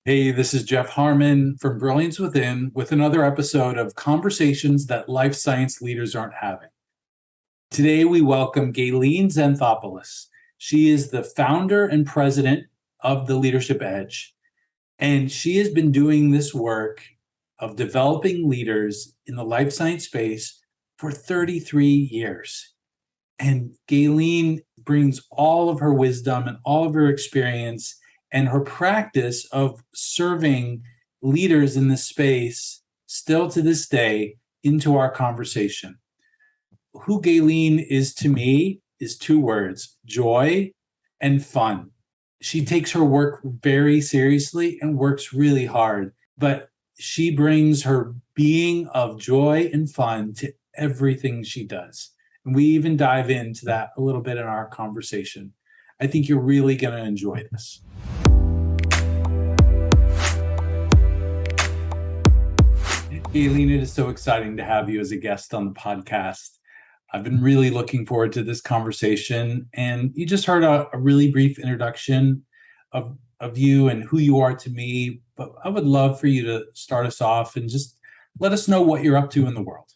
Hey, this is Jeff Harmon from Brilliance Within with another episode of Conversations That Life Science Leaders Aren't Having. Today, we welcome Gaylene Xanthopoulos. She is the founder and president of the Leadership Edge, and she has been doing this work of developing leaders in the life science space for 33 years. And Gaylene brings all of her wisdom and all of her experience and her practice of serving leaders in this space still to this day into our conversation. Who Gaylene is to me is two words: joy and fun. She takes her work very seriously and works really hard, but she brings her being of joy and fun to everything she does. And we even dive into that a little bit in our conversation. I think you're really going to enjoy this. Gaylene, it is so exciting to have you as a guest on the podcast. I've been really looking forward to this conversation, and you just heard a really brief introduction of you and who you are to me, but I would love for you to start us off and just let us know what you're up to in the world.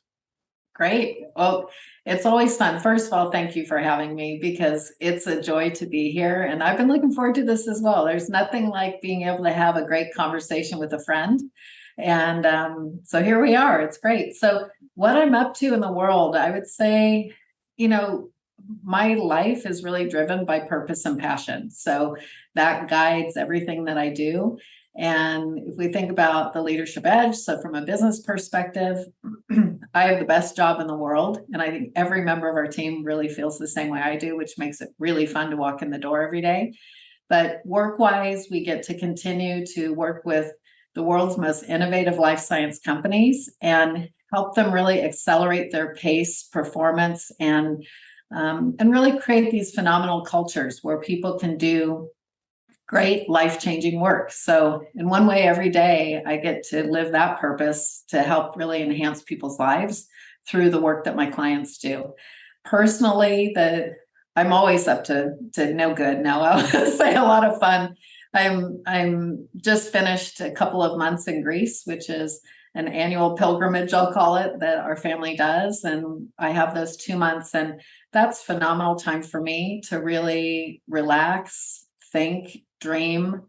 Great. Well, it's always fun. First of all, thank you for having me because it's a joy to be here. And I've been looking forward to this as well. There's nothing like being able to have a great conversation with a friend. And so here we are. It's great. So what I'm up to in the world, I would say, my life is really driven by purpose and passion. So that guides everything that I do. And if we think about the Leadership Edge, so from a business perspective, I have the best job in the world. And I think every member of our team really feels the same way I do, which makes it really fun to walk in the door every day. But work-wise, we get to continue to work with the world's most innovative life science companies and help them really accelerate their pace, performance, and really create these phenomenal cultures where people can do great life-changing work. So in one way, every day, I get to live that purpose to help really enhance people's lives through the work that my clients do. Personally, I'm always up to no good. Now I'll say a lot of fun. I'm just finished a couple of months in Greece, which is an annual pilgrimage, I'll call it, that our family does. And I have those 2 months, and that's phenomenal time for me to really relax, think, dream,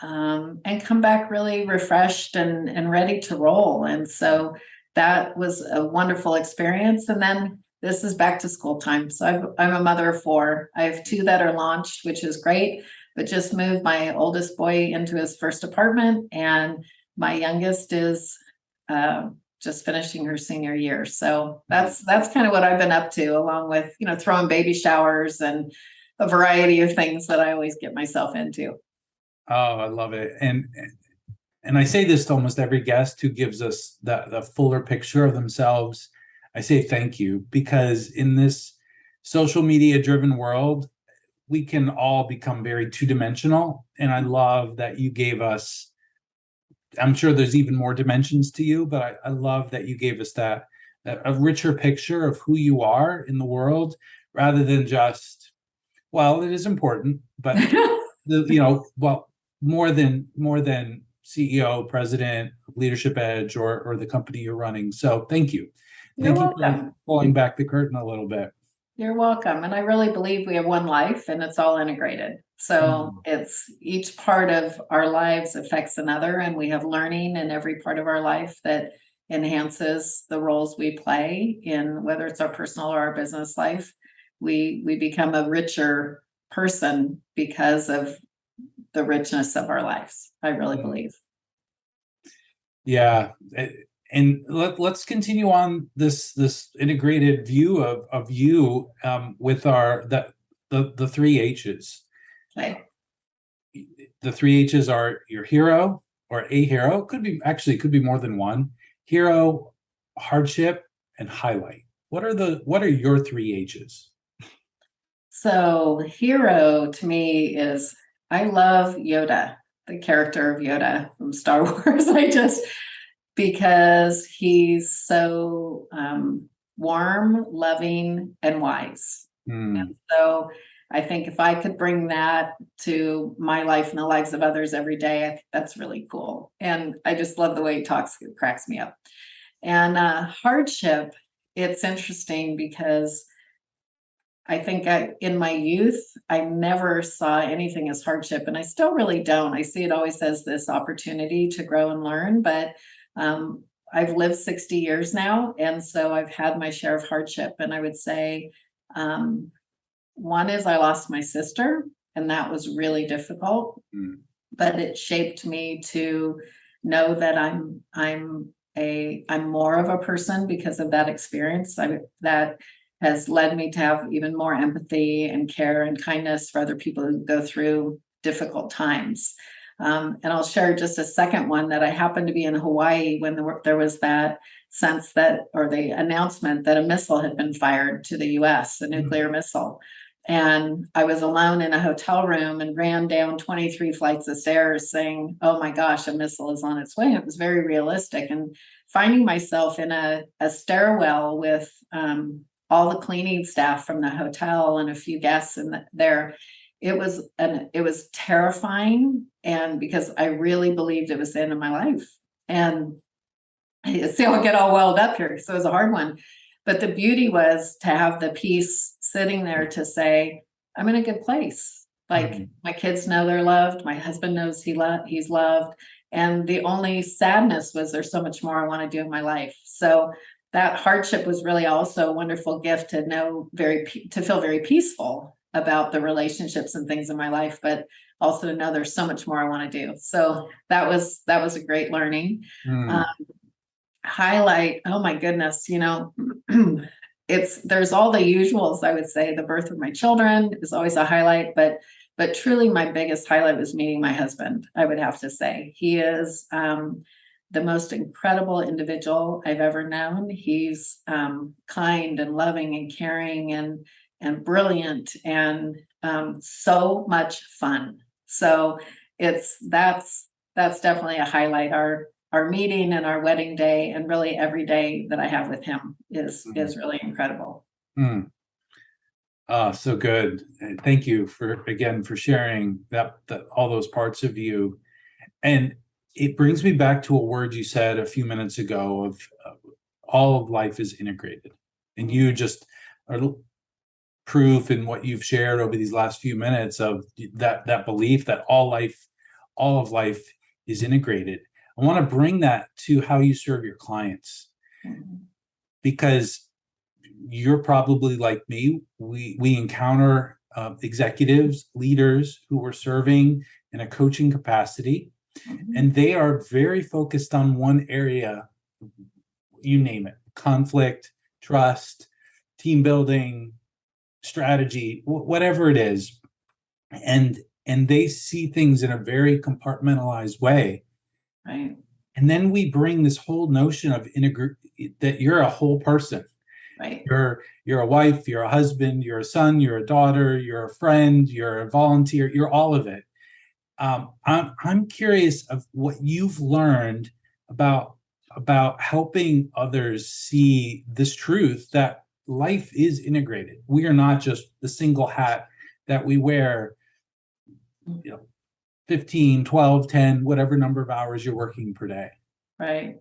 and come back really refreshed and ready to roll. And so that was a wonderful experience. And then this is back to school time. So I'm a mother of 4. I have 2 that are launched, which is great, but just moved my oldest boy into his first apartment. And my youngest is just finishing her senior year. So that's kind of what I've been up to, along with, throwing baby showers and a variety of things that I always get myself into. Oh, I love it. And I say this to almost every guest who gives us the fuller picture of themselves. I say thank you, because in this social media driven world, we can all become very two-dimensional. And I love that you gave us, I'm sure there's even more dimensions to you, but I love that you gave us that a richer picture of who you are in the world, rather than just, well, it is important, but more than CEO, president, Leadership Edge, or the company you're running. So thank you. You're Thank welcome. you for pulling back the curtain a little bit. You're welcome. And I really believe we have one life and it's all integrated. So it's each part of our lives affects another, and we have learning in every part of our life that enhances the roles we play in, whether it's our personal or our business life. We become a richer person because of the richness of our lives. I really believe. Yeah. And let's continue on this integrated view of you with the 3 H's. Okay. The 3 H's are your hero, or a hero. Could be more than one. Hero, hardship, and highlight. What are your 3 H's? So hero to me is, I love Yoda, the character of Yoda from Star Wars. Because he's so warm, loving, and wise. And so I think if I could bring that to my life and the lives of others every day, I think that's really cool. And I just love the way he talks, it cracks me up. And hardship, it's interesting because I think in my youth, I never saw anything as hardship, and I still really don't. I see it always as this opportunity to grow and learn, but I've lived 60 years now, and so I've had my share of hardship. And I would say one is I lost my sister, and that was really difficult, but it shaped me to know that I'm more of a person because of that experience. That has led me to have even more empathy and care and kindness for other people who go through difficult times. And I'll share just a second one that I happened to be in Hawaii when there was that sense that, or the announcement that a missile had been fired to the US, a nuclear missile. And I was alone in a hotel room and ran down 23 flights of stairs saying, oh my gosh, a missile is on its way. It was very realistic. And finding myself in a stairwell with all the cleaning staff from the hotel and a few guests there, it was terrifying. And because I really believed it was the end of my life. And see, I'll get all welled up here. So it was a hard one. But the beauty was to have the peace sitting there to say, I'm in a good place. Like my kids know they're loved. My husband knows he's loved. And the only sadness was there's so much more I want to do in my life. So that hardship was really also a wonderful gift to know to feel very peaceful about the relationships and things in my life, but also to know there's so much more I want to do. So that was a great learning. Highlight, oh my goodness, there's all the usuals. I would say the birth of my children is always a highlight, but truly my biggest highlight was meeting my husband. I would have to say he is the most incredible individual I've ever known. He's kind and loving and caring and brilliant and so much fun. So that's definitely a highlight. Our meeting and our wedding day, and really every day that I have with him is really incredible. So good. Thank you for sharing that all those parts of you. And it brings me back to a word you said a few minutes ago of all of life is integrated. And you just are proof in what you've shared over these last few minutes of that belief that all of life is integrated. I want to bring that to how you serve your clients, because you're probably like me. We encounter executives, leaders who are serving in a coaching capacity, and they are very focused on one area, you name it: conflict, trust, team building, strategy, whatever it is. And they see things in a very compartmentalized way. Right. And then we bring this whole notion of that you're a whole person. Right. You're a wife, you're a husband, you're a son, you're a daughter, you're a friend, you're a volunteer, you're all of it. I'm curious of what you've learned about helping others see this truth that life is integrated. We are not just the single hat that we wear, 15, 12, 10, whatever number of hours you're working per day. Right.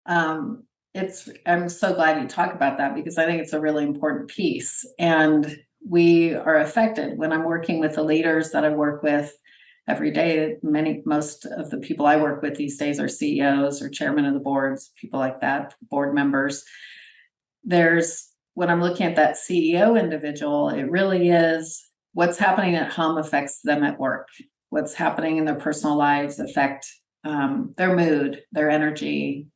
I'm so glad you talk about that, because I think it's a really important piece. And we are affected when I'm working with the leaders that I work with every day. Most of the people I work with these days are CEOs or chairmen of the boards, people like that, board members. When I'm looking at that CEO individual, it really is what's happening at home affects them at work. What's happening in their personal lives affect their mood, their energy,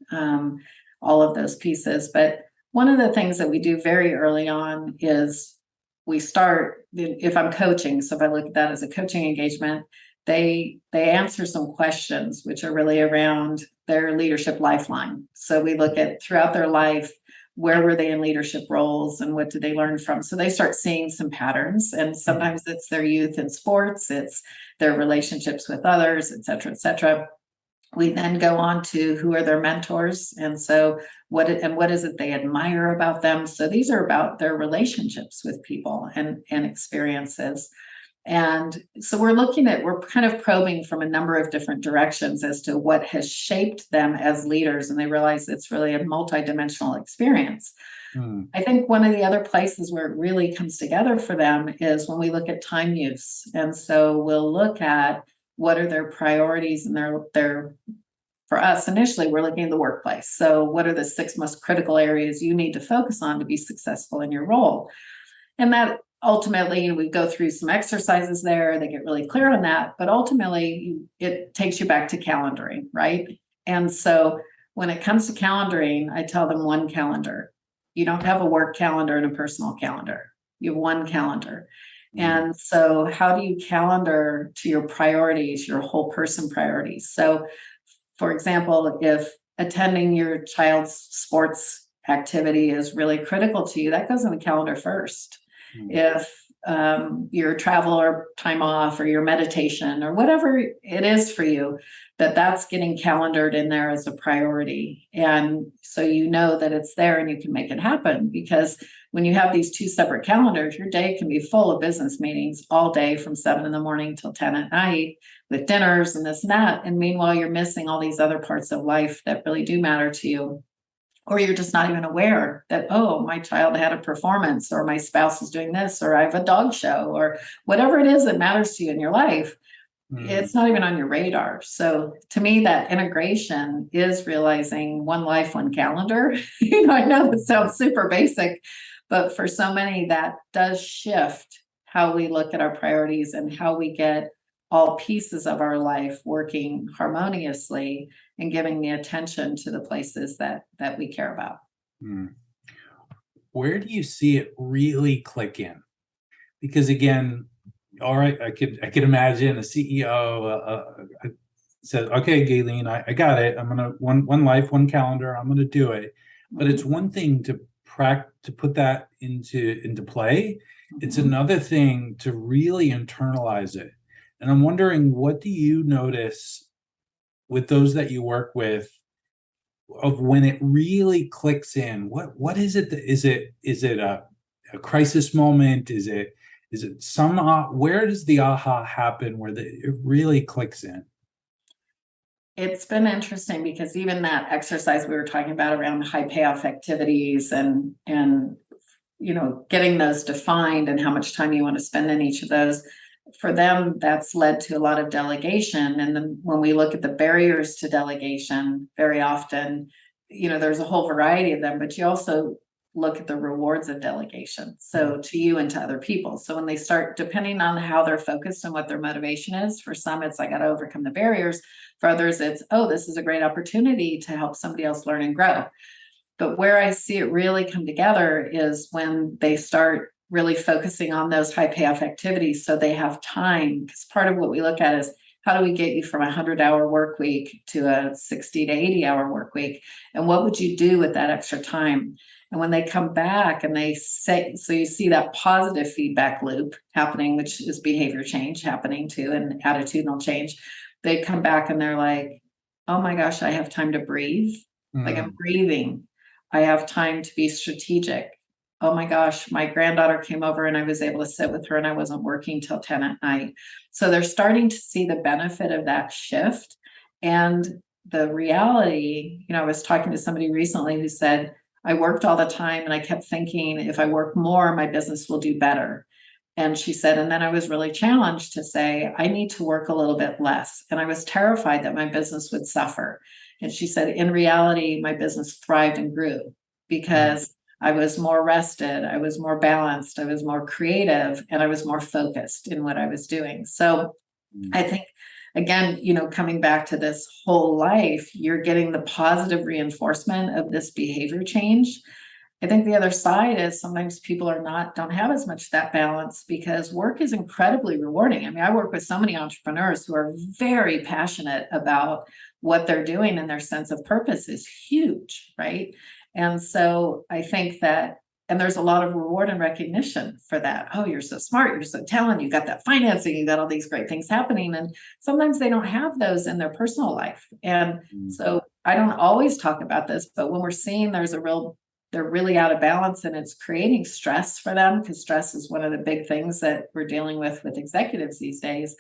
all of those pieces. But one of the things that we do very early on is we start, if I'm coaching, so if I look at that as a coaching engagement, they answer some questions which are really around their leadership lifeline. So we look at throughout their life, where were they in leadership roles and what did they learn from? So they start seeing some patterns, and sometimes it's their youth in sports, it's their relationships with others, et cetera, et cetera. We then go on to who are their mentors. And so what is it they admire about them? So these are about their relationships with people and experiences. And so we're kind of probing from a number of different directions as to what has shaped them as leaders. And they realize it's really a multidimensional experience. I think one of the other places where it really comes together for them is when we look at time use. And so we'll look at what are their priorities and their for us initially we're looking at the workplace. So what are the 6 most critical areas you need to focus on to be successful in your role? And that ultimately we go through some exercises there, they get really clear on that, but ultimately it takes you back to calendaring, right? And so when it comes to calendaring, I tell them one calendar. You don't have a work calendar and a personal calendar. You have one calendar. And so how do you calendar to your priorities, your whole person priorities? So for example, if attending your child's sports activity is really critical to you, that goes on the calendar first. If your travel or time off or your meditation or whatever it is for you, that's getting calendared in there as a priority. And so you know that it's there and you can make it happen, because when you have these 2 separate calendars, your day can be full of business meetings all day from 7 in the morning till 10 at night with dinners and this and that. And meanwhile, you're missing all these other parts of life that really do matter to you. Or you're just not even aware that, oh, my child had a performance, or my spouse is doing this, or I have a dog show, or whatever it is that matters to you in your life. It's not even on your radar. So to me, that integration is realizing one life, one calendar. I know that sounds super basic, but for so many, that does shift how we look at our priorities and how we get all pieces of our life working harmoniously and giving the attention to the places that we care about. Where do you see it really click in? Because again, all right, I could imagine a CEO said, "Okay, Gaylene, I got it. I'm gonna one life, one calendar. I'm gonna do it." But it's one thing to put that into play. It's another thing to really internalize it. And I'm wondering, what do you notice with those that you work with of when it really clicks in? What is it? Is it a crisis moment? Is it some where does the aha happen where it really clicks in? It's been interesting because even that exercise we were talking about around high payoff activities and getting those defined and how much time you want to spend in each of those, for them, that's led to a lot of delegation. And then when we look at the barriers to delegation, very often, there's a whole variety of them, but you also look at the rewards of delegation. So to you and to other people. So when they start, depending on how they're focused and what their motivation is, for some, it's I got to overcome the barriers. For others, it's, oh, this is a great opportunity to help somebody else learn and grow. But where I see it really come together is when they start really focusing on those high payoff activities so they have time. Because part of what we look at is, how do we get you from a 100-hour work week to a 60 to 80-hour work week? And what would you do with that extra time? And when they come back and they say, so you see that positive feedback loop happening, which is behavior change happening too, and attitudinal change. They come back and they're like, oh my gosh, I have time to breathe. Like I'm breathing. I have time to be strategic. Oh my gosh, my granddaughter came over and I was able to sit with her and I wasn't working till 10 at night. So they're starting to see the benefit of that shift. And the reality, I was talking to somebody recently who said, I worked all the time and I kept thinking, if I work more, my business will do better. And she said, and then I was really challenged to say, I need to work a little bit less. And I was terrified that my business would suffer. And she said, in reality, my business thrived and grew because I was more rested, I was more balanced, I was more creative, and I was more focused in what I was doing. So I think, again, coming back to this whole life, you're getting the positive reinforcement of this behavior change. I think the other side is sometimes people don't have as much that balance because work is incredibly rewarding. I mean, I work with so many entrepreneurs who are very passionate about what they're doing, and their sense of purpose is huge, right? And so I think that And there's a lot of reward and recognition for that. Oh, you're so smart, you're so talented, you got that financing, you got all these great things happening. And sometimes they don't have those in their personal life. And so I don't always talk about this, but when we're seeing they're really out of balance and it's creating stress for them, because stress is one of the big things that we're dealing with executives these days.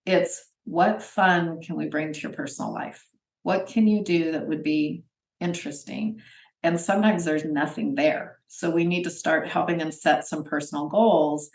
It's what fun can we bring to your personal life? What can you do that would be interesting? And sometimes there's nothing there. So we need to start helping them set some personal goals,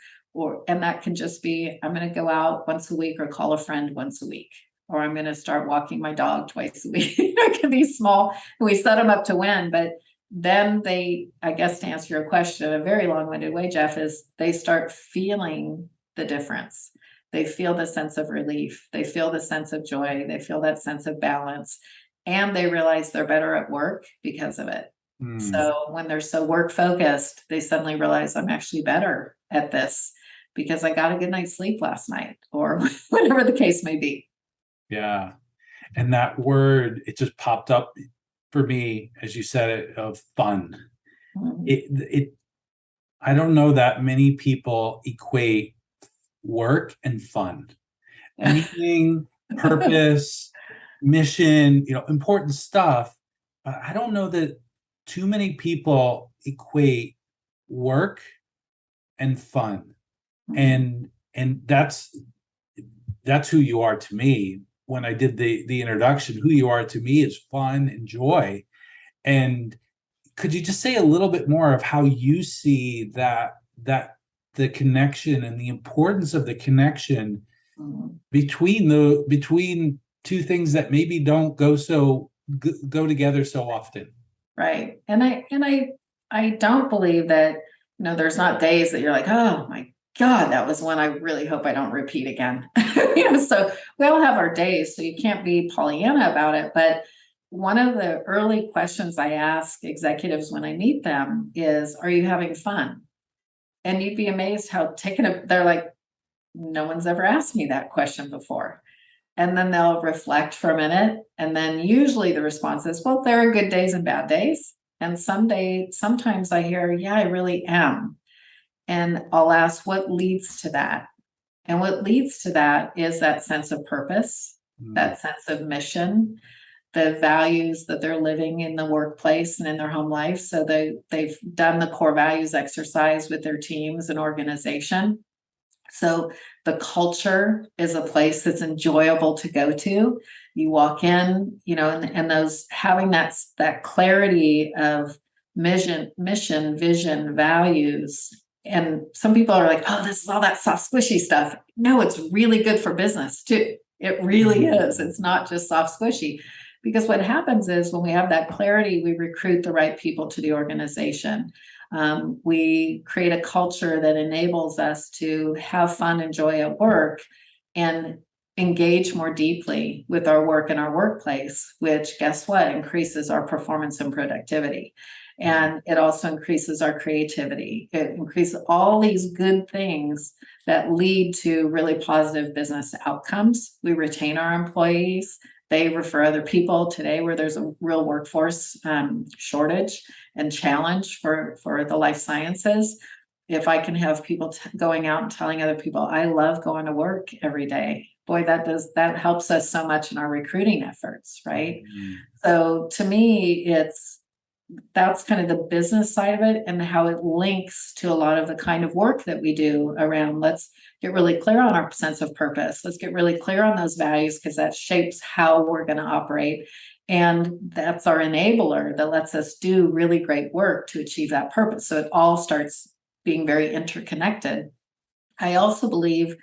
and that can just be, I'm going to go out once a week or call a friend once a week, or I'm going to start walking my dog twice a week. It can be small, and we set them up to win. But then I guess to answer your question in a very long-winded way, Jeff, is they start feeling the difference. They feel the sense of relief. They feel the sense of joy. They feel that sense of balance. And they realize they're better at work because of it. So when they're so work focused, they suddenly realize I'm actually better at this because I got a good night's sleep last night, or whatever the case may be. Yeah. And that word, it just popped up for me, as you said it, of fun. I don't know that many people equate work and fun. Meaning, purpose, mission, important stuff. But I don't know that too many people equate work and fun. And that's who you are to me. When I did the introduction, who you are to me is fun and joy. And could you just say a little bit more of how you see that the connection and the importance of the connection between two things that maybe don't go together so often? Right. And I don't believe that, there's not days that you're like, oh my God, that was one I really hope I don't repeat again. So we all have our days, so you can't be Pollyanna about it. But one of the early questions I ask executives when I meet them is, are you having fun? And you'd be amazed how they're like, no one's ever asked me that question before. And then they'll reflect for a minute. And then usually the response is, well, there are good days and bad days. And sometimes I hear, yeah, I really am. And I'll ask, what leads to that? And what leads to that is that sense of purpose, that sense of mission, the values that they're living in the workplace and in their home life. So they've done the core values exercise with their teams and organization. So the culture is a place that's enjoyable to go to. You walk in, and those having that clarity of mission, vision, values. And some people are like, oh, this is all that soft, squishy stuff. No, it's really good for business too. It really is. It's not just soft, squishy. Because what happens is when we have that clarity, we recruit the right people to the organization. We create a culture that enables us to have fun and joy at work and engage more deeply with our work in our workplace, which, guess what, increases our performance and productivity. And it also increases our creativity. It increases all these good things that lead to really positive business outcomes. We retain our employees. They refer other people today where there's a real workforce shortage and challenge for the life sciences. If I can have people going out and telling other people, I love going to work every day. Boy, that helps us so much in our recruiting efforts, right? So to me, that's kind of the business side of it and how it links to a lot of the kind of work that we do around, let's get really clear on our sense of purpose. Let's get really clear on those values because that shapes how we're going to operate. And that's our enabler that lets us do really great work to achieve that purpose. So it all starts being very interconnected. I also believe,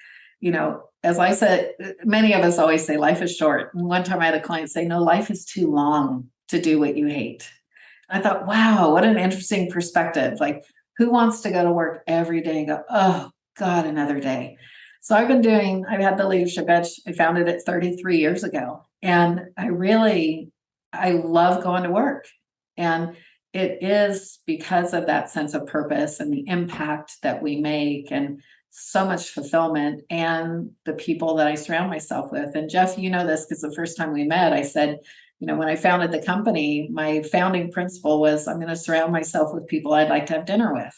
as I said, many of us always say life is short. And one time I had a client say, no, life is too long to do what you hate. I thought, wow, what an interesting perspective. Like, who wants to go to work every day and go, oh, God, another day? So I've had the leadership edge. I founded it 33 years ago. And I love going to work. And it is because of that sense of purpose and the impact that we make and so much fulfillment and the people that I surround myself with. And Jeff, you know this because the first time we met, I said, when I founded the company, my founding principle was I'm going to surround myself with people I'd like to have dinner with.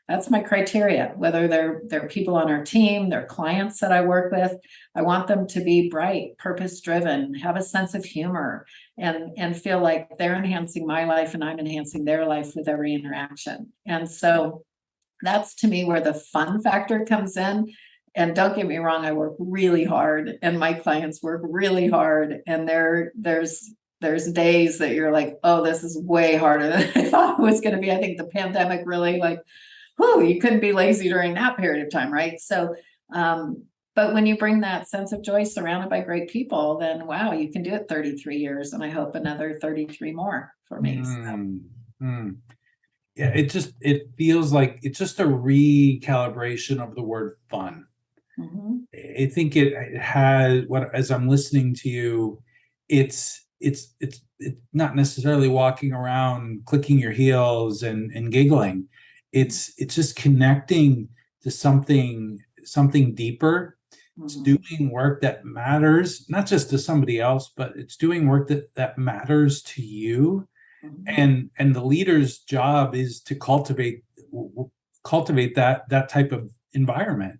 That's my criteria, whether they're people on our team, they're clients that I work with. I want them to be bright, purpose-driven, have a sense of humor, and feel like they're enhancing my life and I'm enhancing their life with every interaction. And so that's to me where the fun factor comes in. And don't get me wrong, I work really hard and my clients work really hard. And there's days that you're like, oh, this is way harder than I thought it was going to be. I think the pandemic really you couldn't be lazy during that period of time, right? So, but when you bring that sense of joy surrounded by great people, then wow, you can do it 33 years, and I hope another 33 more for me. Yeah, it feels like it's just a recalibration of the word fun. I think it has as I'm listening to you, it's not necessarily walking around clicking your heels and giggling. It's just connecting to something deeper. It's doing work that matters, not just to somebody else, but it's doing work that matters to you. And the leader's job is to cultivate that type of environment.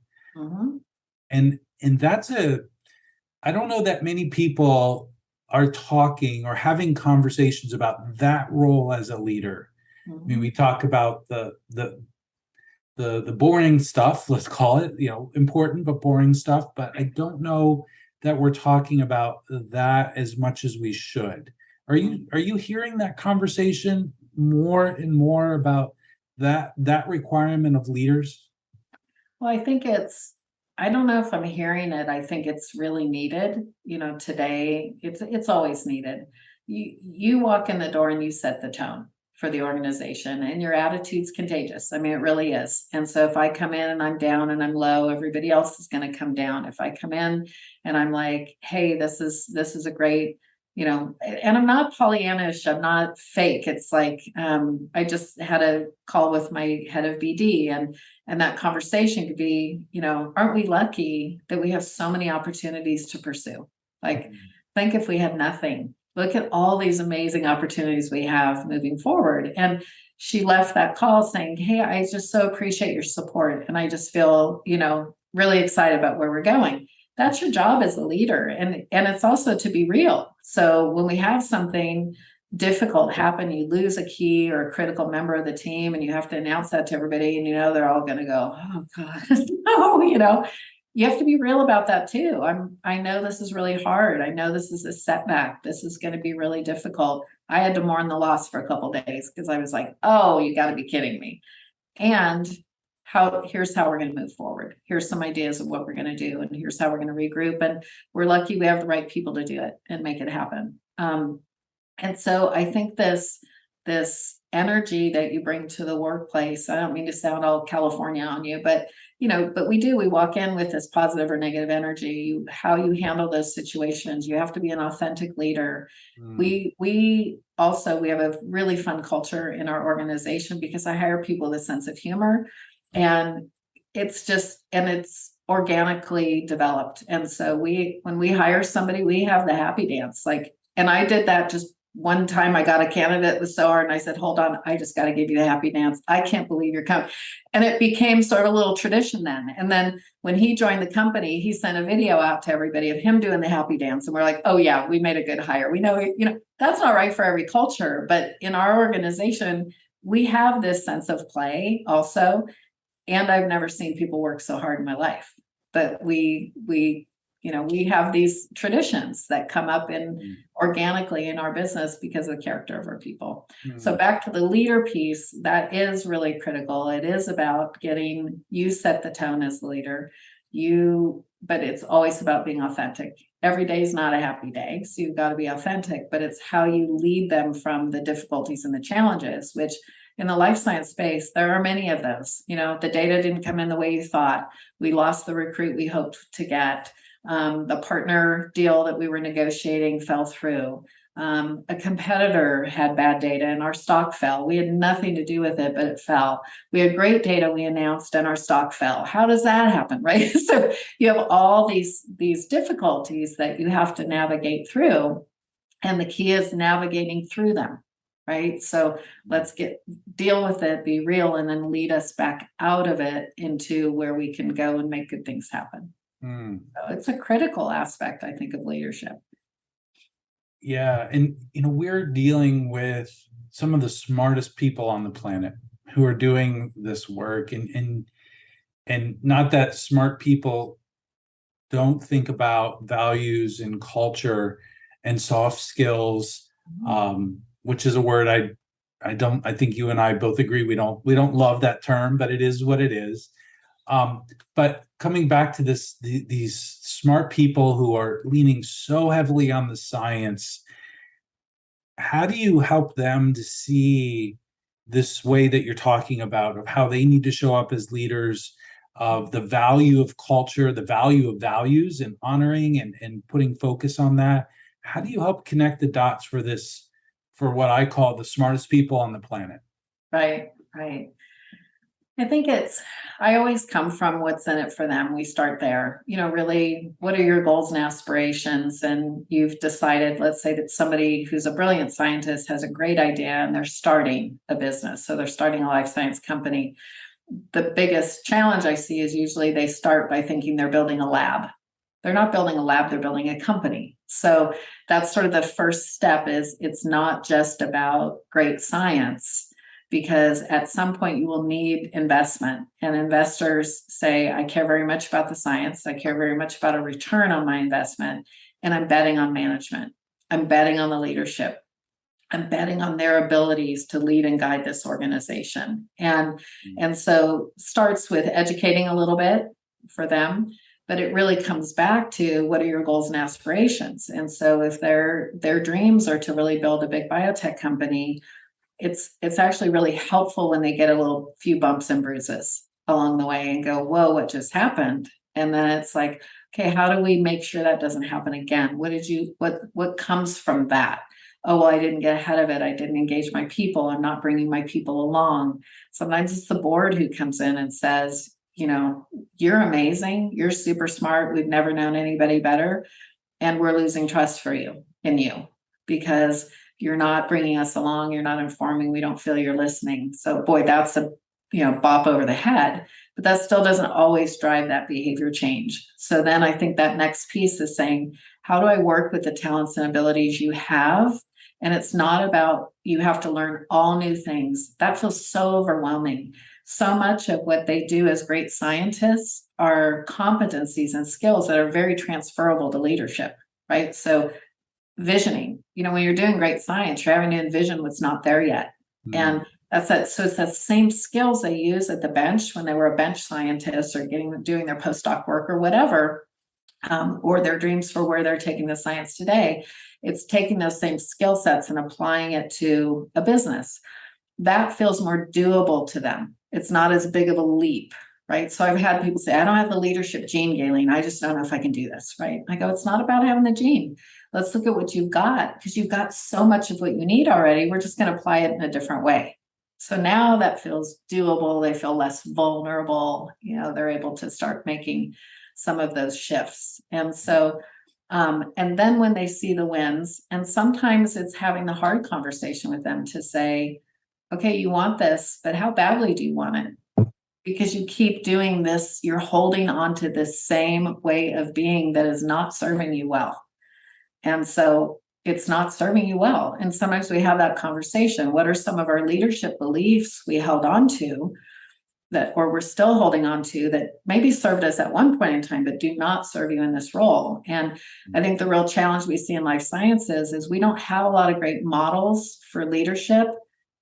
And that's I don't know that many people are talking or having conversations about that role as a leader. I mean, we talk about the boring stuff, let's call it, important but boring stuff, but I don't know that we're talking about that as much as we should. Are you hearing that conversation more and more about that requirement of leaders? Well, I don't know if I'm hearing it. I think it's really needed. Today it's always needed. You walk in the door and you set the tone for the organization, and your attitude's contagious. I mean, it really is. And so if I come in and I'm down and I'm low, everybody else is going to come down. If I come in and I'm like, hey, this is a great, and I'm not Pollyannish, I'm not fake. It's like, I just had a call with my head of BD, and that conversation could be, aren't we lucky that we have so many opportunities to pursue? Like, think if we had nothing. Look at all these amazing opportunities we have moving forward. And she left that call saying, hey, I just so appreciate your support. And I just feel, really excited about where we're going. That's your job as a leader. And it's also to be real. So when we have something difficult happen, you lose a key or a critical member of the team, and you have to announce that to everybody, and they're all going to go, oh God, no, you have to be real about that too. I know this is really hard. I know this is a setback. This is going to be really difficult. I had to mourn the loss for a couple of days because I was like, oh, you got to be kidding me. And here's how we're going to move forward. Here's some ideas of what we're going to do. And here's how we're going to regroup. And we're lucky we have the right people to do it and make it happen. And so I think this energy that you bring to the workplace, I don't mean to sound all California on you, but we walk in with this positive or negative energy. How you handle those situations, you have to be an authentic leader. We have a really fun culture in our organization because I hire people with a sense of humor, and it's organically developed. And so when we hire somebody, we have the happy dance. And I did that just one time. I got a candidate with so hard, and I said, hold on, I just got to give you the happy dance. I can't believe you're coming. And it became sort of a little tradition then. And then when he joined the company, he sent a video out to everybody of him doing the happy dance. And we're like, oh yeah, we made a good hire. We know, that's not right for every culture, but in our organization, we have this sense of play also. And I've never seen people work so hard in my life. But we have these traditions that come up organically in our business because of the character of our people. So back to the leader piece, that is really critical. It is about you set the tone as the leader, but it's always about being authentic. Every day is not a happy day, so you've got to be authentic, but it's how you lead them from the difficulties and the challenges, which in the life science space, there are many of those. The data didn't come in the way you thought. We lost the recruit we hoped to get. The partner deal that we were negotiating fell through. A competitor had bad data and our stock fell. We had nothing to do with it, but it fell. We had great data we announced and our stock fell. How does that happen, right? So you have all these difficulties that you have to navigate through. And the key is navigating through them, right? So let's deal with it, be real, and then lead us back out of it into where we can go and make good things happen. So it's a critical aspect, I think, of leadership. Yeah. And, we're dealing with some of the smartest people on the planet who are doing this work. And not that smart people don't think about values and culture and soft skills, which is a word I think you and I both agree we don't love that term, but it is what it is. But coming back to these smart people who are leaning so heavily on the science, how do you help them to see this way that you're talking about of how they need to show up as leaders, of the value of culture, the value of values and honoring and putting focus on that? How do you help connect the dots for what I call the smartest people on the planet? Right. I think I always come from what's in it for them. We start there, really, what are your goals and aspirations? And you've decided, let's say that somebody who's a brilliant scientist has a great idea and they're starting a business. So they're starting a life science company. The biggest challenge I see is usually they start by thinking they're building a lab. They're not building a lab, they're building a company. So that's sort of the first step. Is it's not just about great science, because at some point you will need investment, and investors say, I care very much about the science. I care very much about a return on my investment. And I'm betting on management. I'm betting on the leadership. I'm betting on their abilities to lead and guide this organization. And so starts with educating a little bit for them, but it really comes back to what are your goals and aspirations? And so if their dreams are to really build a big biotech company, it's actually really helpful when they get a few bumps and bruises along the way and go, whoa, what just happened? And then it's like, okay, how do we make sure that doesn't happen again? What comes from that? Oh, well, I didn't get ahead of it. I didn't engage my people. I'm not bringing my people along. Sometimes it's the board who comes in and says, you're amazing. You're super smart. We've never known anybody better. And we're losing trust in you, because you're not bringing us along. You're not informing. We don't feel you're listening. So boy, that's a, bop over the head, but that still doesn't always drive that behavior change. So then I think that next piece is saying, how do I work with the talents and abilities you have? And it's not about you have to learn all new things. That feels so overwhelming. So much of what they do as great scientists are competencies and skills that are very transferable to leadership, right? So visioning, when you're doing great science, you're having to envision what's not there yet. And that's it. So it's that same skills they use at the bench when they were a bench scientist or doing their postdoc work or whatever, or their dreams for where they're taking the science today. It's taking those same skill sets and applying it to a business. That feels more doable to them. It's not as big of a leap, right? So I've had people say, I don't have the leadership gene, Gaylene. I just don't know if I can do this, right? I go, it's not about having the gene. Let's look at what you've got, because you've got so much of what you need already. We're just going to apply it in a different way. So now that feels doable. They feel less vulnerable. They're able to start making some of those shifts. And so, and then when they see the wins, and sometimes it's having the hard conversation with them to say, okay, you want this, but how badly do you want it? Because you keep doing this, you're holding on to this same way of being that is not serving you well. And so it's not serving you well. And sometimes we have that conversation. What are some of our leadership beliefs we held on to or we're still holding on to that maybe served us at one point in time, but do not serve you in this role? And I think the real challenge we see in life sciences is we don't have a lot of great models for leadership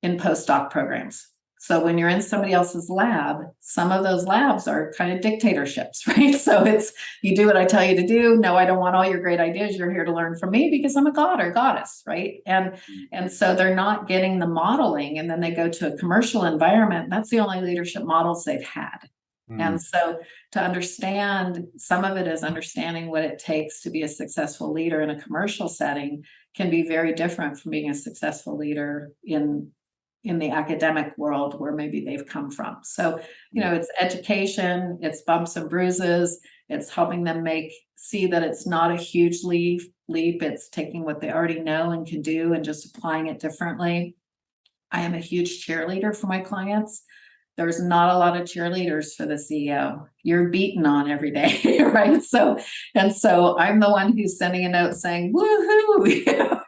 in postdoc programs. So when you're in somebody else's lab, some of those labs are kind of dictatorships, right? So it's, you do what I tell you to do. No, I don't want all your great ideas. You're here to learn from me because I'm a god or goddess, right? And so they're not getting the modeling. And then they go to a commercial environment. That's the only leadership models they've had. And so to understand, some of it is understanding what it takes to be a successful leader in a commercial setting can be very different from being a successful leader in the academic world where maybe they've come from. So, it's education, it's bumps and bruises, it's helping them see that it's not a huge leap, leap. It's taking what they already know and can do and just applying it differently. I am a huge cheerleader for my clients. There's not a lot of cheerleaders for the CEO. You're beaten on every day, right? So I'm the one who's sending a note saying, woohoo,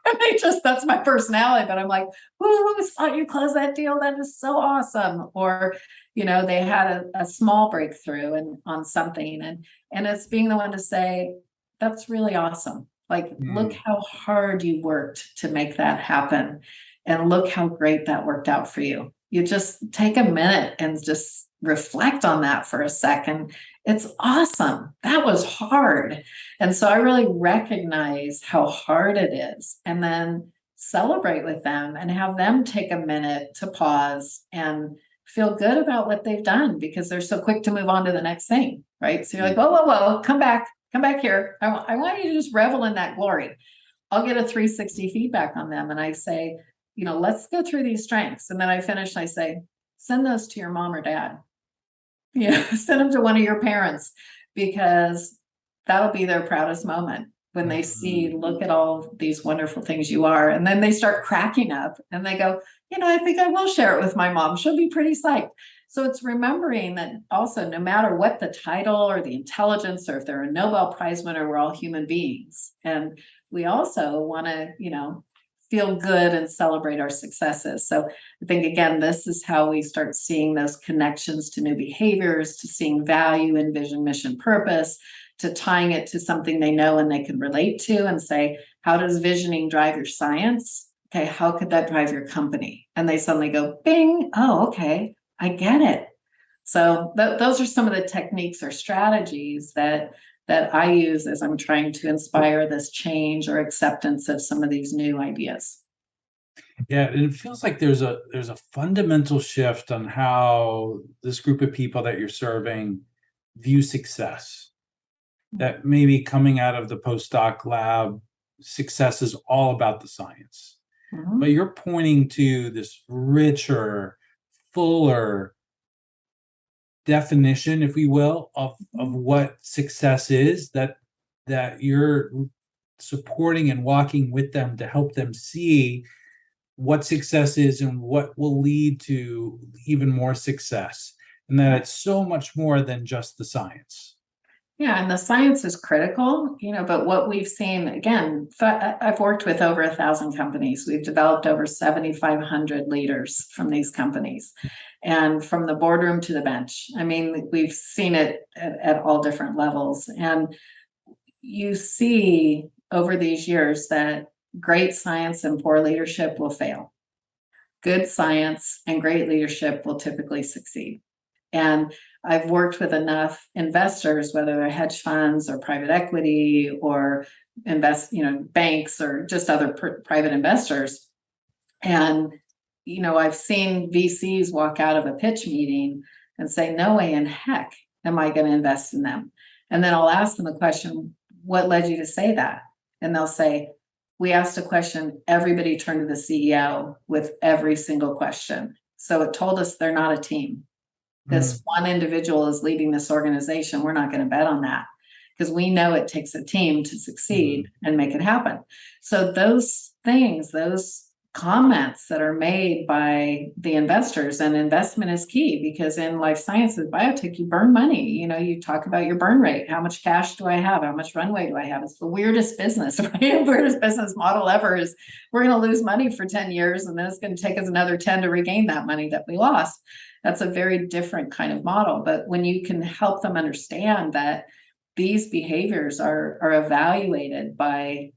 that's my personality, but I'm like, woohoo, saw you close that deal. That is so awesome. Or, they had a small breakthrough on something. And it's being the one to say, that's really awesome. Like, look how hard you worked to make that happen. And look how great that worked out for you. You just take a minute and just reflect on that for a second. It's awesome. That was hard. And so I really recognize how hard it is, and then celebrate with them and have them take a minute to pause and feel good about what they've done, because they're so quick to move on to the next thing, right? So you're like, whoa, come back here. I want you to just revel in that glory. I'll get a 360 feedback on them, and I say, let's go through these strengths. And then I finish, I say, send those to your mom or dad. Send them to one of your parents, because that'll be their proudest moment when they see, look at all these wonderful things you are. And then they start cracking up and they go, I think I will share it with my mom. She'll be pretty psyched. So it's remembering that also, no matter what the title or the intelligence, or if they're a Nobel Prize winner, we're all human beings. And we also want to, feel good and celebrate our successes. So I think, again, this is how we start seeing those connections to new behaviors, to seeing value in vision, mission, purpose, to tying it to something they know and they can relate to, and say, how does visioning drive your science? Okay, how could that drive your company? And they suddenly go, bing, oh, okay, I get it. So those are some of the techniques or strategies that I use as I'm trying to inspire this change or acceptance of some of these new ideas. Yeah, and it feels like there's a fundamental shift on how this group of people that you're serving view success. That maybe coming out of the postdoc lab, success is all about the science. But you're pointing to this richer, fuller definition, if we will, of what success is, that you're supporting and walking with them to help them see what success is and what will lead to even more success, and that it's so much more than just the science. Yeah, and the science is critical, but what we've seen, again, I've worked with over 1,000 companies. We've developed over 7,500 leaders from these companies, and from the boardroom to the bench. I mean, we've seen it at all different levels. And you see over these years that great science and poor leadership will fail. Good science and great leadership will typically succeed. And I've worked with enough investors, whether they're hedge funds or private equity or banks or just other private investors. And, I've seen VCs walk out of a pitch meeting and say, no way in heck am I going to invest in them. And then I'll ask them a question, what led you to say that? And they'll say, we asked a question, everybody turned to the CEO with every single question. So it told us they're not a team. This one individual is leading this organization. We're not going to bet on that, because we know it takes a team to succeed and make it happen. So those things, those comments that are made by the investors, and investment is key, because in life sciences, biotech, you burn money. You talk about your burn rate. How much cash do I have? How much runway do I have? It's the weirdest business, right? The weirdest business model ever is we're going to lose money for 10 years, and then it's going to take us another 10 to regain that money that we lost. That's a very different kind of model. But when you can help them understand that these behaviors are evaluated by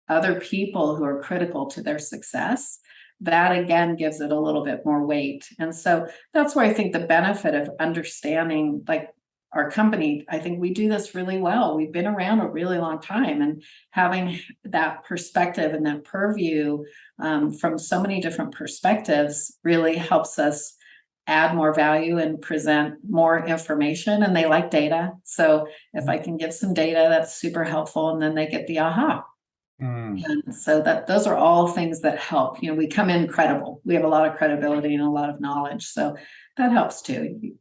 other people who are critical to their success, that again gives it a little bit more weight. And so that's where I think the benefit of understanding, like our company, I think we do this really well. We've been around a really long time, and having that perspective and that purview from so many different perspectives really helps us add more value and present more information. And they like data. So if I can give some data, that's super helpful. And then they get the aha. And so those are all things that help. We come in credible. We have a lot of credibility and a lot of knowledge. So that helps too.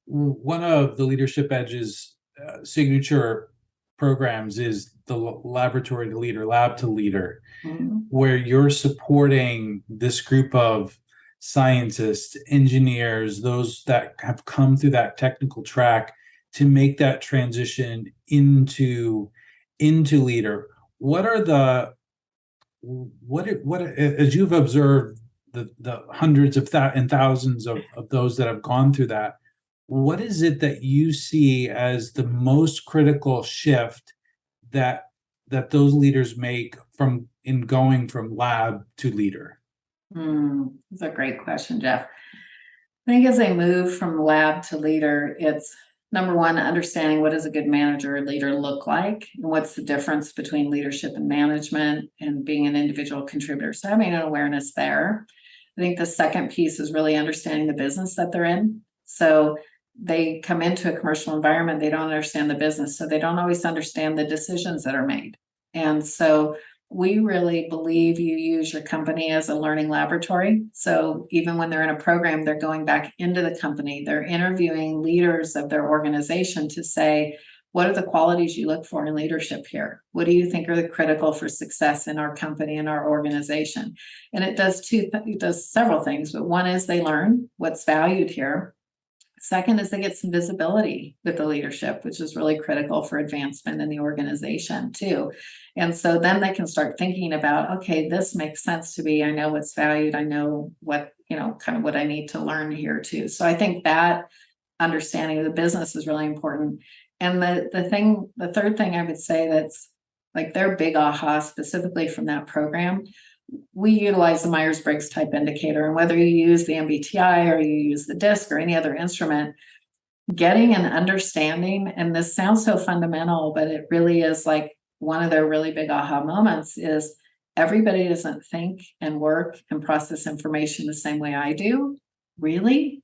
One of the Leadership Edge's signature programs is the laboratory to leader, lab to leader, Mhm. where you're supporting this group of scientists, engineers, those that have come through that technical track to make that transition into leader. What are the what as you've observed the hundreds of and thousands of those that have gone through that, what is it that you see as the most critical shift that those leaders make from in going from lab to leader? That's a great question, Jeff. I think as they move from lab to leader, it's number one, understanding what does a good manager or leader look like, and what's the difference between leadership and management and being an individual contributor. So having an awareness there. I think the second piece is really understanding the business that they're in. So they come into a commercial environment, they don't understand the business, so they don't always understand the decisions that are made. And so we really believe you use your company as a learning laboratory. So even when they're in a program, they're going back into the company, they're interviewing leaders of their organization to say, what are the qualities you look for in leadership here? What do you think are the critical for success in our company and our organization? And it does several things, but one is they learn what's valued here. Second is they get some visibility with the leadership, which is really critical for advancement in the organization too. And so then they can start thinking about, okay, this makes sense to me. I know what's valued. I know what, kind of what I need to learn here too. So I think that understanding of the business is really important. And the third thing I would say that's like their big aha specifically from that program, we utilize the Myers-Briggs type indicator, and whether you use the MBTI or you use the DISC or any other instrument, getting an understanding, and this sounds so fundamental, but it really is like one of their really big aha moments is everybody doesn't think and work and process information the same way I do. Really?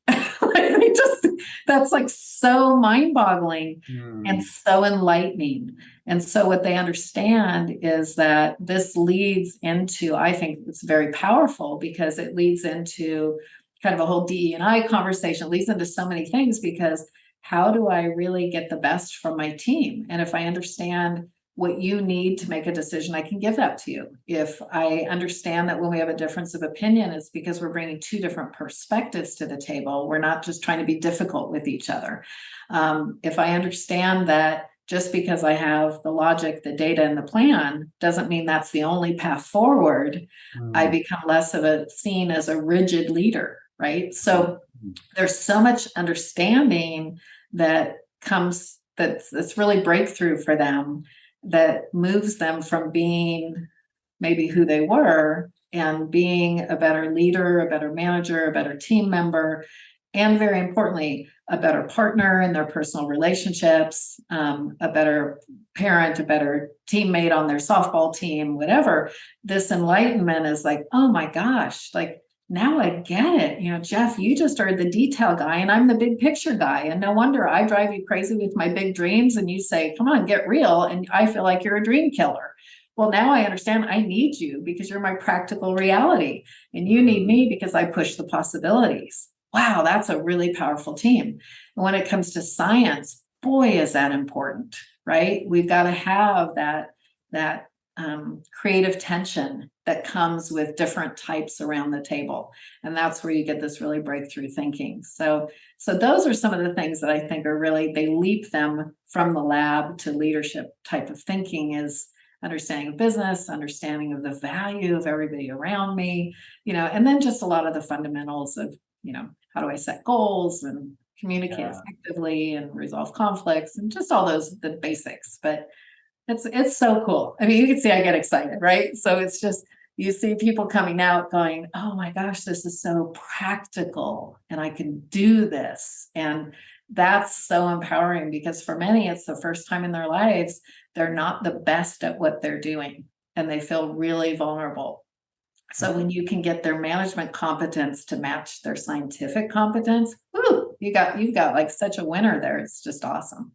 That's like so mind-boggling and so enlightening. And so what they understand is that this leads into, I think it's very powerful because it leads into kind of a whole DE&I conversation, leads into so many things, because how do I really get the best from my team? And if I understand what you need to make a decision, I can give that to you. If I understand that when we have a difference of opinion, it's because we're bringing two different perspectives to the table. We're not just trying to be difficult with each other. If I understand that just because I have the logic, the data, and the plan doesn't mean that's the only path forward, I become less of a seen as a rigid leader, right? So there's so much understanding that comes that's really breakthrough for them, that moves them from being maybe who they were and being a better leader, a better manager, a better team member, and very importantly, a better partner in their personal relationships, a better parent, a better teammate on their softball team, whatever. This enlightenment is like, oh my gosh, like now I get it. Jeff, you just are the detail guy and I'm the big picture guy. And no wonder I drive you crazy with my big dreams. And you say, come on, get real. And I feel like you're a dream killer. Well, now I understand I need you because you're my practical reality. And you need me because I push the possibilities. Wow, that's a really powerful team. And when it comes to science, boy, is that important, right? We've got to have that creative tension that comes with different types around the table. And that's where you get this really breakthrough thinking. So those are some of the things that I think are really, they leap them from the lab to leadership type of thinking, is understanding of business, understanding of the value of everybody around me, and then just a lot of the fundamentals of, how do I set goals and communicate effectively and resolve conflicts and just all the basics. But it's so cool. I mean, you can see I get excited, right? So it's just, you see people coming out going, oh my gosh, this is so practical and I can do this. And that's so empowering, because for many, it's the first time in their lives, they're not the best at what they're doing and they feel really vulnerable. So when you can get their management competence to match their scientific competence, you've got like such a winner there. It's just awesome.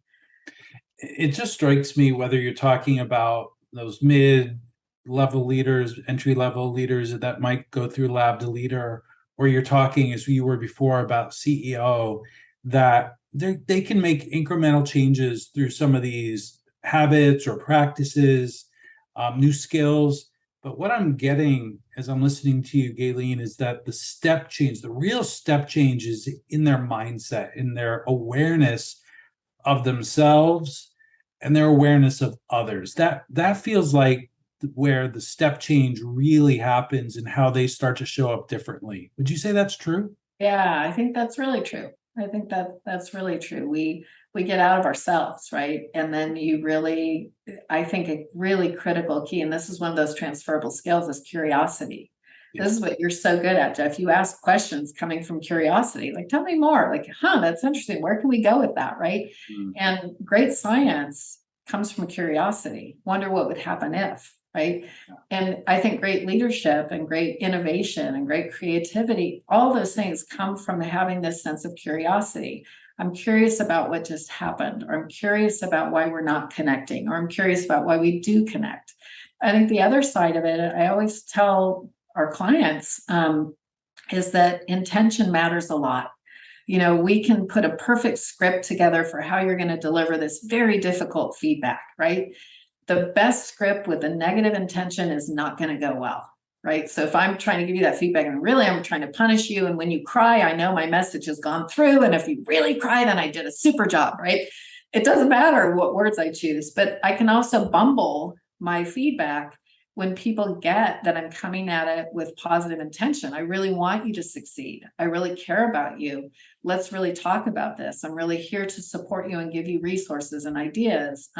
It just strikes me, whether you're talking about those mid-level leaders, entry-level leaders that might go through lab to leader, or you're talking, as you were before, about CEO, that they can make incremental changes through some of these habits or practices, new skills. But what I'm getting as I'm listening to you, Gaylene, is that the step change, the real step change is in their mindset, in their awareness of themselves and their awareness of others. That feels like where the step change really happens and how they start to show up differently. Would you say that's true? Yeah, I think that's really true. I think that's really true. We get out of ourselves, right? And then you really, I think a really critical key, and this is one of those transferable skills, is curiosity. Yeah. This is what you're so good at, Jeff. You ask questions coming from curiosity, like, tell me more, like, that's interesting. Where can we go with that, right? And great science comes from curiosity. Wonder what would happen if, right? And I think great leadership and great innovation and great creativity, all those things come from having this sense of curiosity. I'm curious about what just happened, or I'm curious about why we're not connecting, or I'm curious about why we do connect. I think the other side of it, I always tell our clients, is that intention matters a lot. We can put a perfect script together for how you're going to deliver this very difficult feedback, right? The best script with a negative intention is not going to go well, right? So if I'm trying to give you that feedback and really I'm trying to punish you, and when you cry, I know my message has gone through. And if you really cry, then I did a super job, right? It doesn't matter what words I choose, but I can also bumble my feedback when people get that I'm coming at it with positive intention. I really want you to succeed. I really care about you. Let's really talk about this. I'm really here to support you and give you resources and ideas.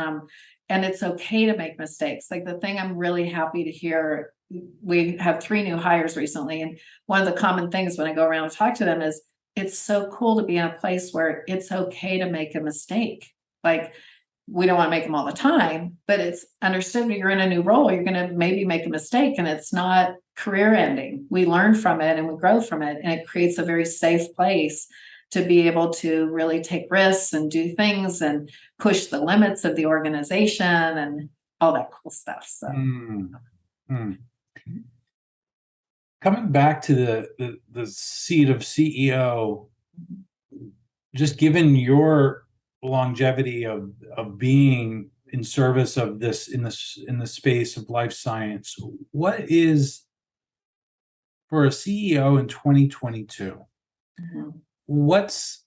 And it's okay to make mistakes. Like, the thing I'm really happy to hear, we have 3 new hires recently. And one of the common things when I go around and talk to them is, it's so cool to be in a place where it's okay to make a mistake. Like, we don't want to make them all the time, but it's understood that you're in a new role. You're going to maybe make a mistake, and it's not career ending. We learn from it and we grow from it. And it creates a very safe place to be able to really take risks and do things and push the limits of the organization and all that cool stuff. So coming back to the seat of CEO, just given your longevity of being in service of this in the space of life science, what is, for a CEO in 2022, what's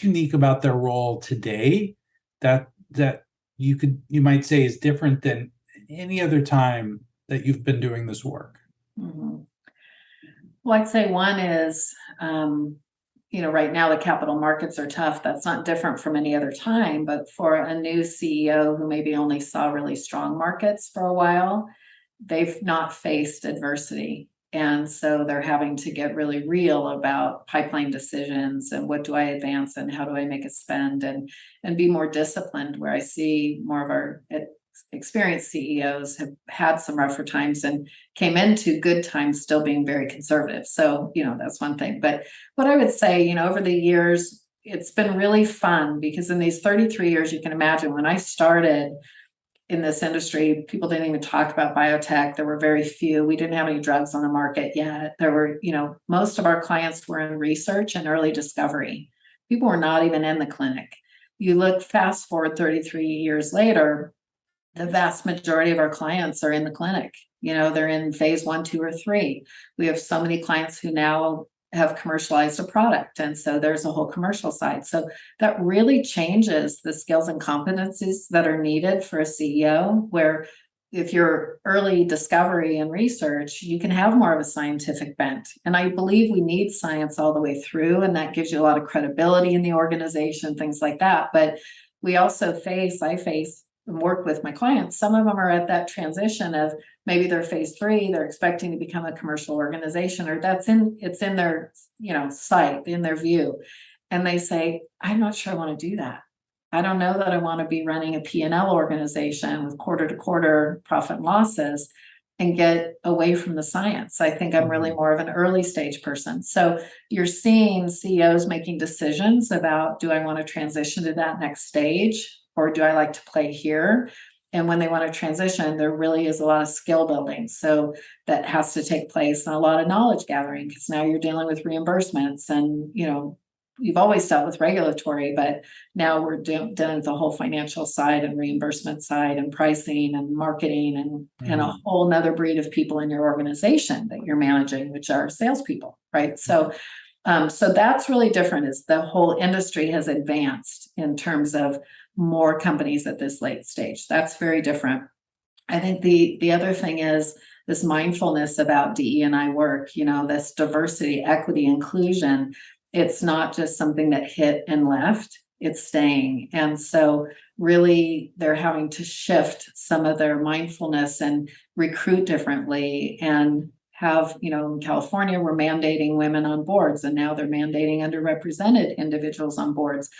unique about their role today that you might say is different than any other time that you've been doing this work? Well, I'd say one is, right now the capital markets are tough. That's not different from any other time, but for a new CEO who maybe only saw really strong markets for a while, they've not faced adversity. And so they're having to get really real about pipeline decisions and what do I advance and how do I make a spend, and be more disciplined, where I see more of our experienced CEOs have had some rougher times and came into good times still being very conservative. So, that's one thing. But what I would say, over the years, it's been really fun, because in these 33 years, you can imagine when I started in this industry, people didn't even talk about biotech. There were very few. We didn't have any drugs on the market yet. There were, most of our clients were in research and early discovery. People were not even in the clinic. You look fast forward 33 years later, the vast majority of our clients are in the clinic. They're in phase 1, 2, or 3. We have so many clients who now have commercialized a product. And so there's a whole commercial side. So that really changes the skills and competencies that are needed for a CEO, where if you're early discovery and research, you can have more of a scientific bent. And I believe we need science all the way through, and that gives you a lot of credibility in the organization, things like that. But we also I face and work with my clients. Some of them are at that transition of maybe they're phase 3, they're expecting to become a commercial organization, or it's in their, sight, in their view. And they say, I'm not sure I want to do that. I don't know that I want to be running a P&L organization with quarter to quarter profit and losses and get away from the science. I think I'm really more of an early stage person. So you're seeing CEOs making decisions about, do I want to transition to that next stage, or do I like to play here? And when they want to transition, there really is a lot of skill building. So that has to take place, and a lot of knowledge gathering, because now you're dealing with reimbursements and, we've always dealt with regulatory, but now we're doing the whole financial side and reimbursement side and pricing and marketing and a whole nother breed of people in your organization that you're managing, which are salespeople, right? So that's really different, is the whole industry has advanced in terms of more companies at this late stage. That's very different. I think the other thing is this mindfulness about DE&I work, this diversity, equity, inclusion. It's not just something that hit and left, it's staying. And so really they're having to shift some of their mindfulness and recruit differently, and have, in California, we're mandating women on boards, and now they're mandating underrepresented individuals on boards.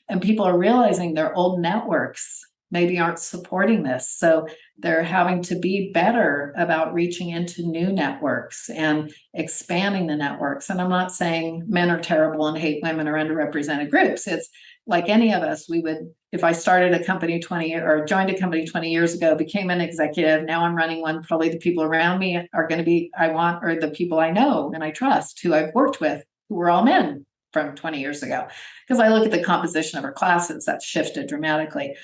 And people are realizing their old networks maybe aren't supporting this. So they're having to be better about reaching into new networks and expanding the networks. And I'm not saying men are terrible and hate women or underrepresented groups. It's like any of us, if I started a company joined a company 20 years ago, became an executive, now I'm running one, probably the people around me are going to be, or the people I know and I trust, who I've worked with, who were all men from 20 years ago. Because I look at the composition of our classes, that's shifted dramatically.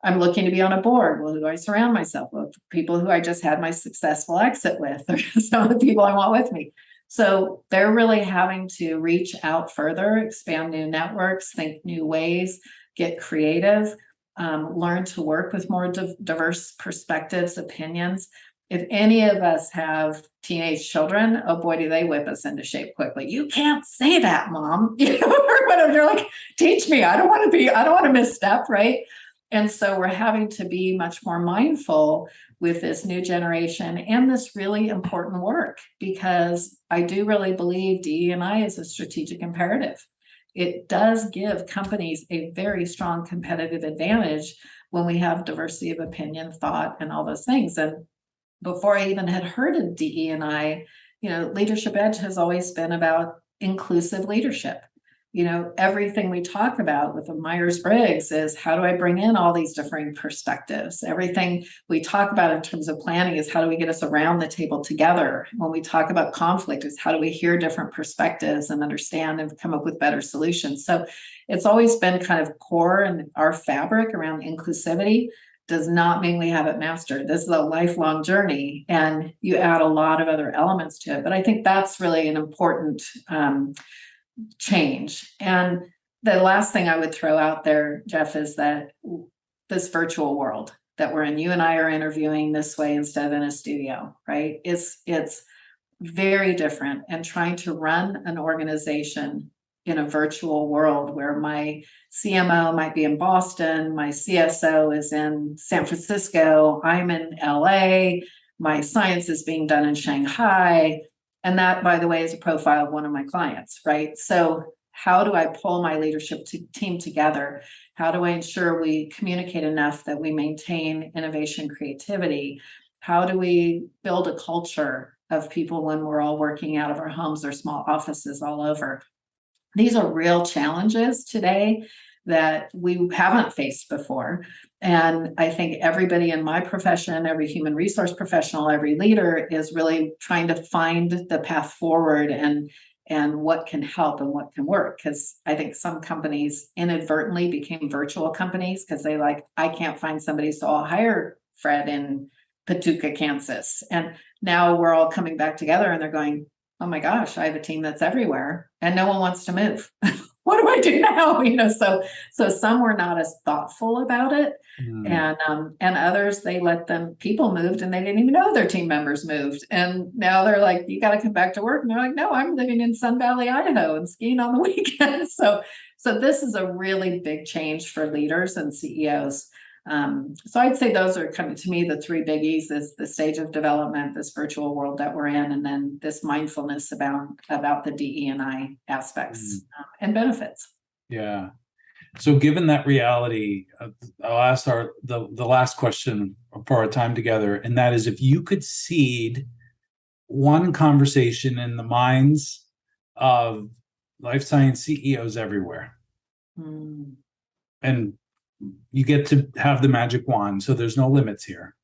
I'm looking to be on a board. Well, who do I surround myself with? People who I just had my successful exit with, or some of the people I want with me. So they're really having to reach out further, expand new networks, think new ways, get creative, learn to work with more diverse perspectives, opinions. If any of us have teenage children, oh boy, do they whip us into shape quickly. You can't say that, Mom. Or whatever. They're like, teach me. I don't want to misstep, right? And so we're having to be much more mindful with this new generation and this really important work, because I do really believe DE&I is a strategic imperative. It does give companies a very strong competitive advantage when we have diversity of opinion, thought, and all those things. And before I even had heard of DE&I, Leadership Edge has always been about inclusive leadership. Everything we talk about with the Myers-Briggs is, how do I bring in all these differing perspectives? Everything we talk about in terms of planning is, how do we get us around the table together? When we talk about conflict, is how do we hear different perspectives and understand and come up with better solutions? So it's always been kind of core in our fabric around inclusivity. Does not mean we have it mastered. This is a lifelong journey, and you add a lot of other elements to it. But I think that's really an important change. And the last thing I would throw out there, Jeff, is that this virtual world that we're in, you and I are interviewing this way instead of in a studio, right? It's very different. And trying to run an organization in a virtual world where my CMO might be in Boston, my CSO is in San Francisco, I'm in LA, my science is being done in Shanghai. And that, by the way, is a profile of one of my clients, right? So how do I pull my leadership team together? How do I ensure we communicate enough that we maintain innovation, creativity? How do we build a culture of people when we're all working out of our homes or small offices all over? These are real challenges today that we haven't faced before. And I think everybody in my profession, every human resource professional, every leader is really trying to find the path forward and what can help and what can work. Because I think some companies inadvertently became virtual companies because I can't find somebody, so I'll hire Fred in Paducah, Kansas. And now we're all coming back together and they're going, oh my gosh, I have a team that's everywhere and no one wants to move. What do I do now? So some were not as thoughtful about it. And others, they let people moved and they didn't even know their team members moved. And now they're like, you got to come back to work. And they're like, no, I'm living in Sun Valley, Idaho and skiing on the weekends. So this is a really big change for leaders and CEOs. So I'd say those are kind of, to me, the three biggies: is the stage of development, this virtual world that we're in, and then this mindfulness about the DE&I aspects and benefits. Yeah. So given that reality, I'll ask the last question for our time together, and that is, if you could seed one conversation in the minds of life science CEOs everywhere, and you get to have the magic wand, so there's no limits here.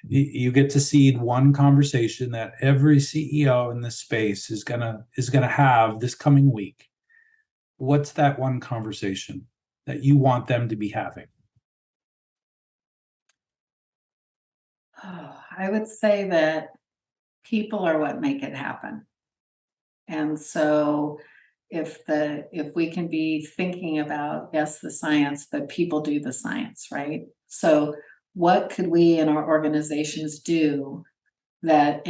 You get to seed one conversation that every CEO in this space is gonna have this coming week. what's that one conversation that you want them to be having? Oh, I would say that people are what make it happen. And so if we can be thinking about, yes, the science, but people do the science, right? So what could we in our organizations do that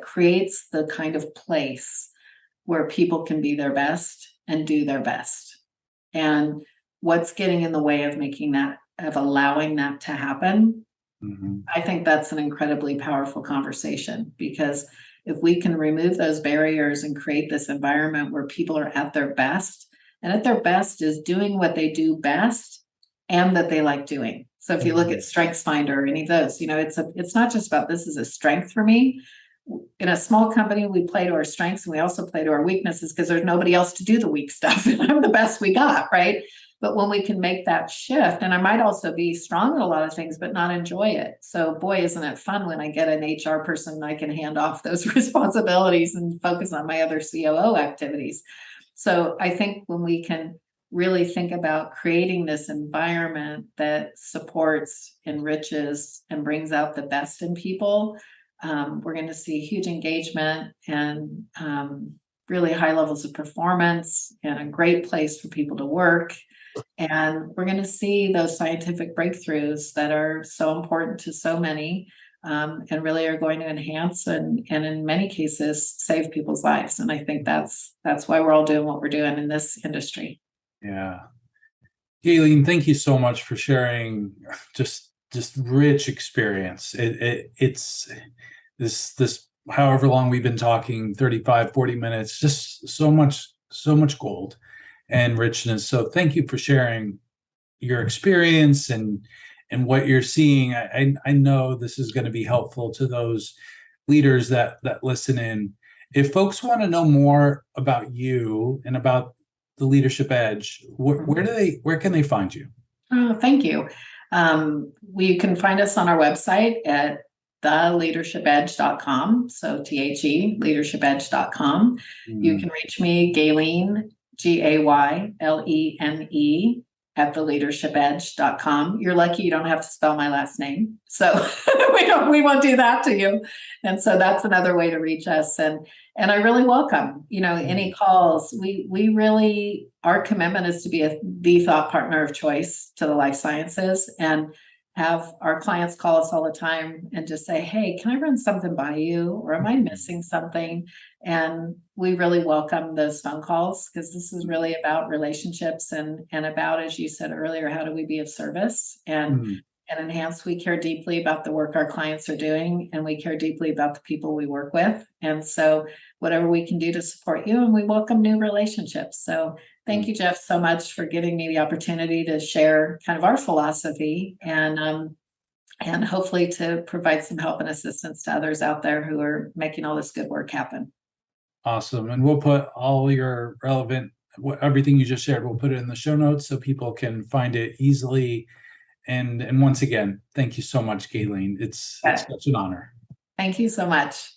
creates the kind of place where people can be their best and do their best? And what's getting in the way of allowing that to happen? I think that's an incredibly powerful conversation, because if we can remove those barriers and create this environment where people are at their best, and at their best is doing what they do best and that they like doing. So if you look at StrengthsFinder or any of those, it's not just about this is a strength for me. In a small company, we play to our strengths and we also play to our weaknesses because there's nobody else to do the weak stuff. And I'm the best we got, right? But when we can make that shift, and I might also be strong at a lot of things, but not enjoy it. So boy, isn't it fun when I get an HR person and I can hand off those responsibilities and focus on my other COO activities. So I think when we can really think about creating this environment that supports, enriches, and brings out the best in people, we're going to see huge engagement and really high levels of performance and a great place for people to work. And we're going to see those scientific breakthroughs that are so important to so many, and really are going to enhance and in many cases save people's lives. And I think that's why we're all doing what we're doing in this industry. Yeah. Gaylene, thank you so much for sharing just rich experience. It's this however long we've been talking, 35, 40 minutes, just so much gold and richness. So thank you for sharing your experience and what you're seeing. I know this is going to be helpful to those leaders that listen in. If folks want to know more about you and about the Leadership Edge, where can they find you? Oh, thank you. We can find us on our website at theleadershipedge.com. So THE leadershipedge.com. You can reach me, Gaylene, GAYLENE at theleadershipedge.com. You're lucky you don't have to spell my last name. So we won't do that to you. And so that's another way to reach us. And I really welcome, any calls. We really, our commitment is to be the thought partner of choice to the life sciences, and have our clients call us all the time and just say, hey, can I run something by you? Or am I missing something? And we really welcome those phone calls, because this is really about relationships and about, as you said earlier, how do we be of service and enhance? We care deeply about the work our clients are doing, and we care deeply about the people we work with. And so whatever we can do to support you, and we welcome new relationships. So thank you, Jeff, so much for giving me the opportunity to share kind of our philosophy and hopefully to provide some help and assistance to others out there who are making all this good work happen. Awesome. And we'll put all your relevant, everything you just shared, we'll put it in the show notes so people can find it easily. And once again, thank you so much, Gaylene. It's such an honor. Thank you so much.